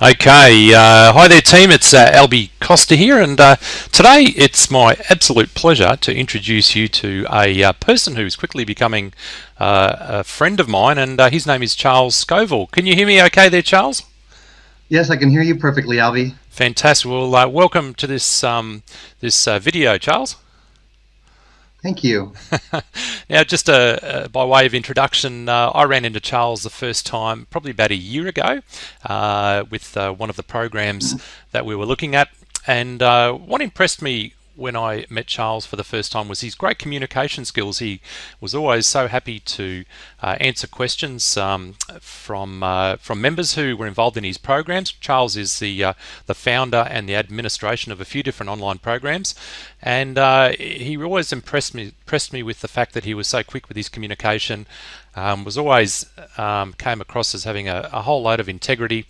Okay, hi there team, it's Albie Costa here, and today it's my absolute pleasure to introduce you to a person who's quickly becoming a friend of mine, and his name is Charles Scoville. Can you hear me okay there, Charles? Yes, I can hear you perfectly, Albie. Fantastic. Well, welcome to this video, Charles. Thank you. Now, just by way of introduction, I ran into Charles the first time probably about a year ago with one of the programs that we were looking at. And what impressed me when I met Charles for the first time was his great communication skills. He was always so happy to answer questions from members who were involved in his programs. Charles is the founder and the administration of a few different online programs, and he always impressed me with the fact that he was so quick with his communication. Was always came across as having a whole load of integrity,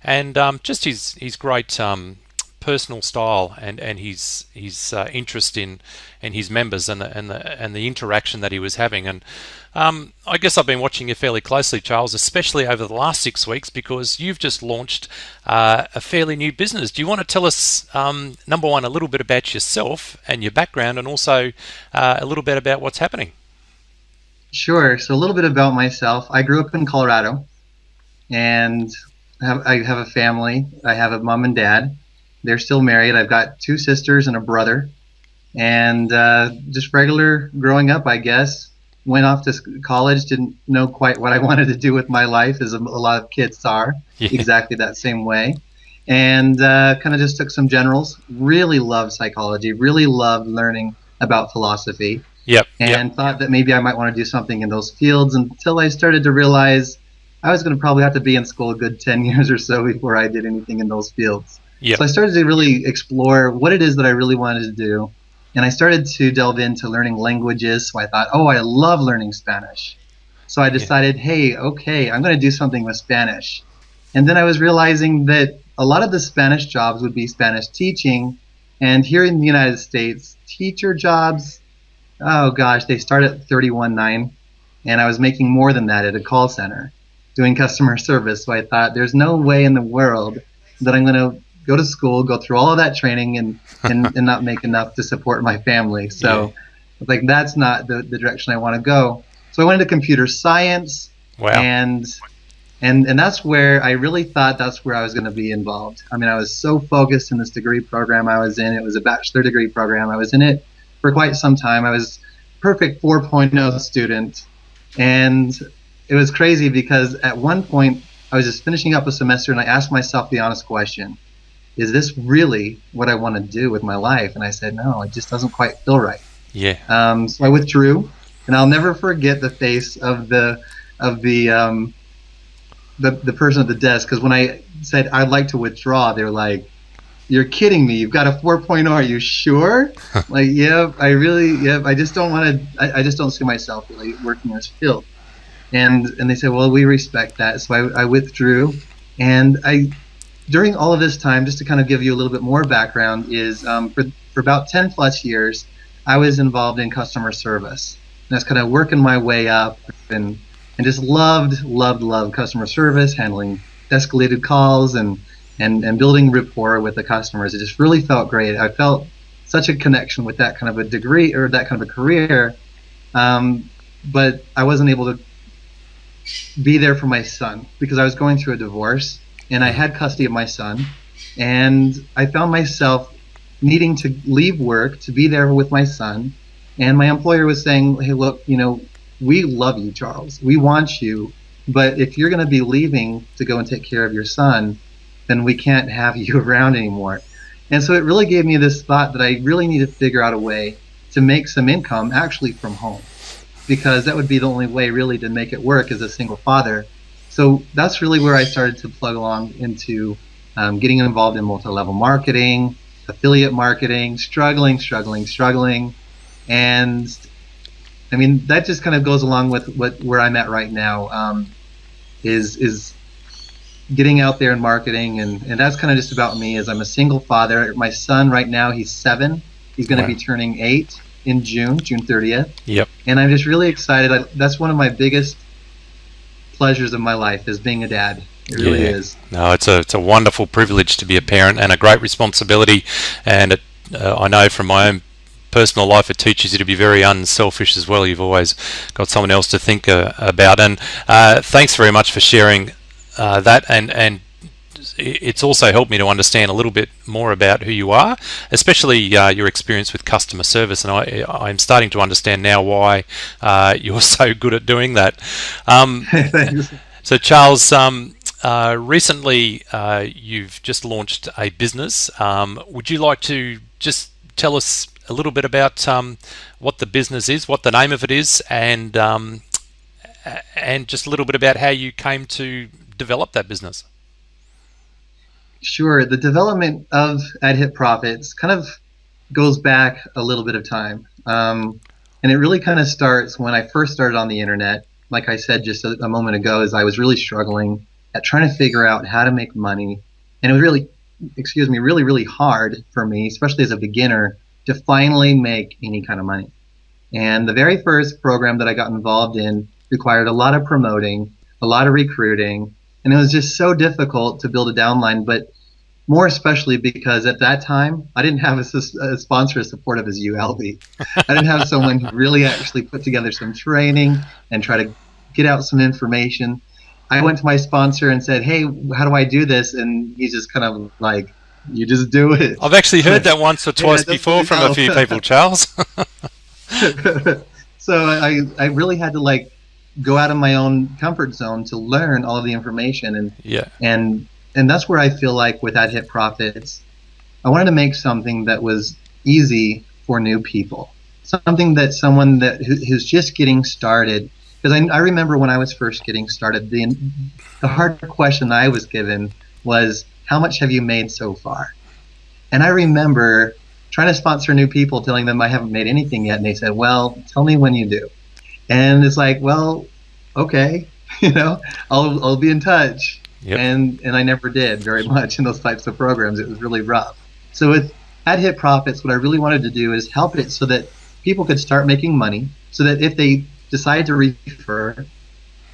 and just his great personal style and his interest in his members and the interaction that he was having. And I guess I've been watching you fairly closely, Charles, especially over the last 6 weeks, because you've just launched a fairly new business. Do you want to tell us, number one, a little bit about yourself and your background, and also a little bit about what's happening? Sure. So a little bit about myself. I grew up in Colorado, and I have a family. I have a mom and dad. They're still married. I've got two sisters and a brother, and just regular growing up, I guess. Went off to college, didn't know quite what I wanted to do with my life, as a lot of kids are, Yeah. exactly that same way. And kind of just took some generals. Really loved psychology, really loved learning about philosophy, Yep. Yep. and thought that maybe I might want to do something in those fields until I started to realize I was going to probably have to be in school a good 10 years or so before I did anything in those fields. Yep. So I started to really explore what it is that I really wanted to do. And I started to delve into learning languages. So I thought, oh, I love learning Spanish. So I Yeah. decided, hey, okay, I'm going to do something with Spanish. And then I was realizing that a lot of the Spanish jobs would be Spanish teaching. And here in the United States, teacher jobs, oh gosh, they start at 31.9. And I was making more than that at a call center doing customer service. So I thought, there's no way in the world that I'm going to go to school, go through all of that training, and not make enough to support my family. So like, that's not the direction I want to go. So I went into computer science, Wow. and and that's where I really thought that's where I was going to be involved. I mean, I was so focused in this degree program I was in. It was a bachelor degree program. I was in it for quite some time. I was perfect 4.0 student, and it was crazy because at one point I was just finishing up a semester, and I asked myself the honest question: is this really what I want to do with my life? And I said, no, it just doesn't quite feel right. Yeah. So I withdrew, and I'll never forget the face of the person at the desk, because when I said I'd like to withdraw, they were like, "You're kidding me! You've got a 4.0. Are you sure?" Like, yeah, I really, yeah, I just don't want to. I just don't see myself really working in this field. And they said, well, we respect that. So I withdrew, and during all of this time, just to kind of give you a little bit more background, is for about 10 plus years, I was involved in customer service. And I was kind of working my way up, and just loved customer service, handling escalated calls, and building rapport with the customers. It just really felt great. I felt such a connection with that kind of a degree, or that kind of a career, but I wasn't able to be there for my son because I was going through a divorce, and I had custody of my son, and I found myself needing to leave work to be there with my son. And my employer was saying, hey, look, we love you, Charles. We want you, but if you're going to be leaving to go and take care of your son, then we can't have you around anymore. And so it really gave me this thought that I really need to figure out a way to make some income actually from home, because that would be the only way really to make it work as a single father. So that's really where I started to plug along into getting involved in multi-level marketing, affiliate marketing, struggling. And I mean, that just kind of goes along with where I'm at right now, is getting out there in marketing. And that's kind of just about me, as I'm a single father. My son right now, he's 7. He's going to be turning 8 in June 30th. Yep. And I'm just really excited. That's one of my biggest pleasures of my life, is being a dad. It really is. No, it's a wonderful privilege to be a parent and a great responsibility, and I know from my own personal life it teaches you to be very unselfish as well. You've always got someone else to think about, and thanks very much for sharing that, and it's also helped me to understand a little bit more about who you are, especially your experience with customer service, and I'm starting to understand now why you're so good at doing that. Thanks. So Charles, recently you've just launched a business. Would you like to just tell us a little bit about what the business is, what the name of it is, and just a little bit about how you came to develop that business? Sure. The development of AdHitProfits kind of goes back a little bit of time. And it really kind of starts when I first started on the internet. Like I said just a moment ago, is I was really struggling at trying to figure out how to make money. And it was really, really hard for me, especially as a beginner, to finally make any kind of money. And the very first program that I got involved in required a lot of promoting, a lot of recruiting, and it was just so difficult to build a downline, but more especially because at that time, I didn't have a sponsor as supportive as you, Albie. I didn't have someone who really actually put together some training and try to get out some information. I went to my sponsor and said, hey, how do I do this? And he's just kind of like, you just do it. I've actually heard that once or twice before from a few people, Charles. So I really had to like go out of my own comfort zone to learn all of the information, and that's where I feel like with AdHitProfits, I wanted to make something that was easy for new people, something that someone who's just getting started. Because I remember when I was first getting started, the hard question I was given was, how much have you made so far? And I remember trying to sponsor new people, telling them I haven't made anything yet, and they said, well, tell me when you do. And it's like, well, okay, I'll be in touch. Yep. And I never did very much in those types of programs. It was really rough. So with AdHitProfits, what I really wanted to do is help it so that people could start making money, so that if they decide to refer,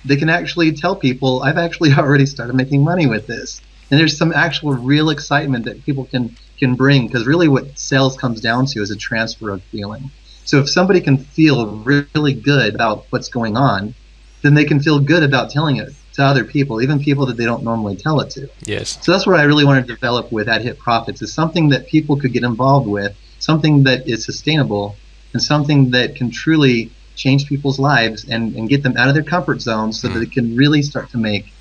they can actually tell people, I've actually already started making money with this. And there's some actual real excitement that people can bring, because really what sales comes down to is a transfer of feeling. So if somebody can feel really good about what's going on, then they can feel good about telling it to other people, even people that they don't normally tell it to. Yes. So that's what I really wanted to develop with AdHitProfits, is something that people could get involved with, something that is sustainable, and something that can truly change people's lives and get them out of their comfort zone, so that they can really start to make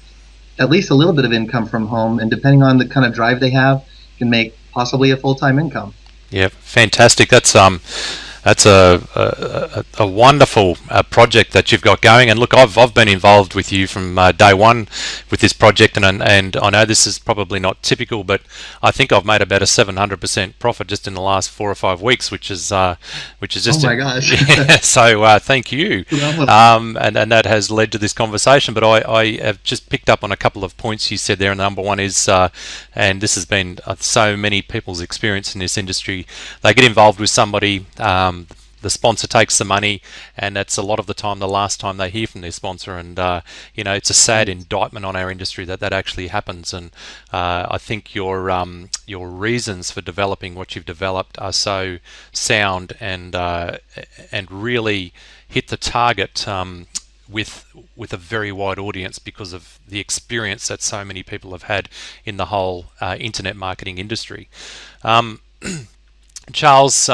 at least a little bit of income from home, and depending on the kind of drive they have, can make possibly a full-time income. Yeah, fantastic. That's a wonderful project that you've got going. And look, I've been involved with you from day one with this project, and I know this is probably not typical, but I think I've made about a 700% profit just in the last 4 or 5 weeks, which is just, oh my gosh. Yeah, so thank you. And that has led to this conversation. But I have just picked up on a couple of points you said there. And number one is, and this has been so many people's experience in this industry, they get involved with somebody. The sponsor takes the money, and that's a lot of the time the last time they hear from their sponsor. And it's a sad indictment on our industry that actually happens. And I think your reasons for developing what you've developed are so sound and really hit the target with a very wide audience, because of the experience that so many people have had in the whole internet marketing industry. Charles,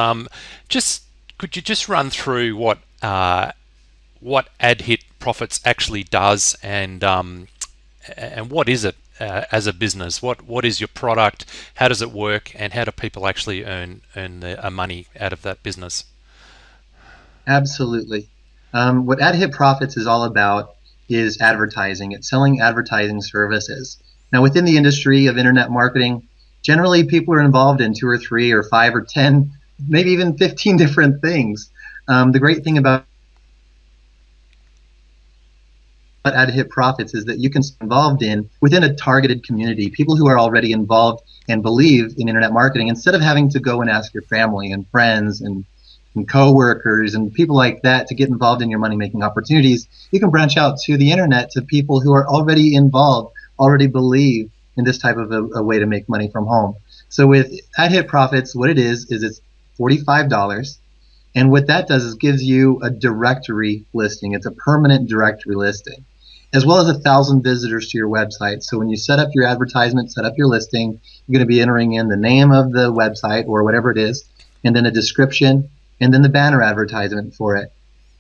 could you just run through what AdHitProfits actually does, and what is it as a business? What is your product? How does it work? And how do people actually earn the money out of that business? Absolutely. What AdHitProfits is all about is advertising. It's selling advertising services. Now, within the industry of internet marketing, generally people are involved in 2 or 3 or 5 or 10, maybe even 15 different things. The great thing about AdHitProfits is that you can be involved within a targeted community, people who are already involved and believe in internet marketing, instead of having to go and ask your family and friends and coworkers and people like that to get involved in your money-making opportunities. You can branch out to the internet, to people who are already involved already believe in this type of a way to make money from home. So with AdHitProfits, what it is it's $45. And what that does is gives you a directory listing. It's a permanent directory listing, as well as 1,000 visitors to your website. So when you set up your advertisement, set up your listing, you're going to be entering in the name of the website or whatever it is, and then a description, and then the banner advertisement for it.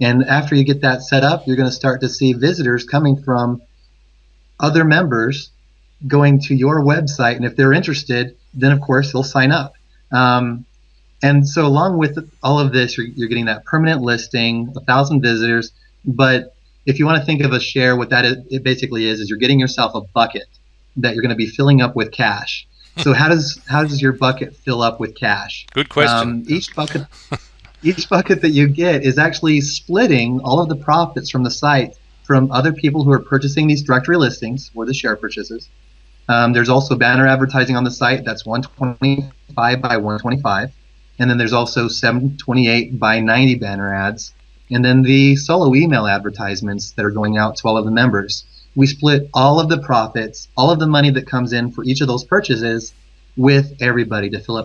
And after you get that set up, you're going to start to see visitors coming from other members going to your website. And if they're interested, then of course they'll sign up. And so along with all of this, you're getting that permanent listing, 1,000 visitors. But if you want to think of a share, what that is, it basically is you're getting yourself a bucket that you're going to be filling up with cash. So how does your bucket fill up with cash? Good question. Each bucket that you get is actually splitting all of the profits from the site from other people who are purchasing these directory listings or the share purchases. There's also banner advertising on the site. That's 125 by 125. And then there's also 728 by 90 banner ads. And then the solo email advertisements that are going out to all of the members. We split all of the profits, all of the money that comes in for each of those purchases with everybody to fill up their